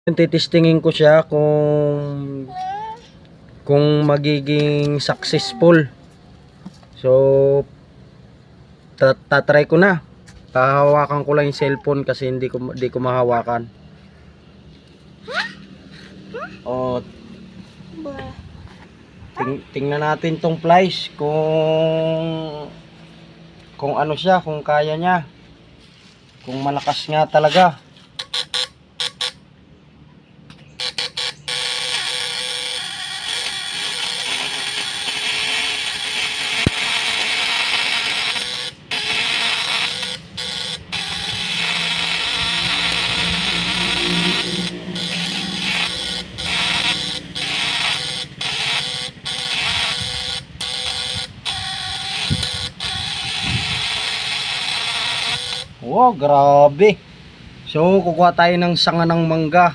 Titestingin ko siya kung magiging successful. So tatry ko na. Hahawakan ko lang yung cellphone kasi hindi ko mahawakan. O tingnan natin tong flies kung ano siya, kung kaya niya, kung malakas nga talaga. Wow, grabe. So kukuha tayo ng sanga ng mangga.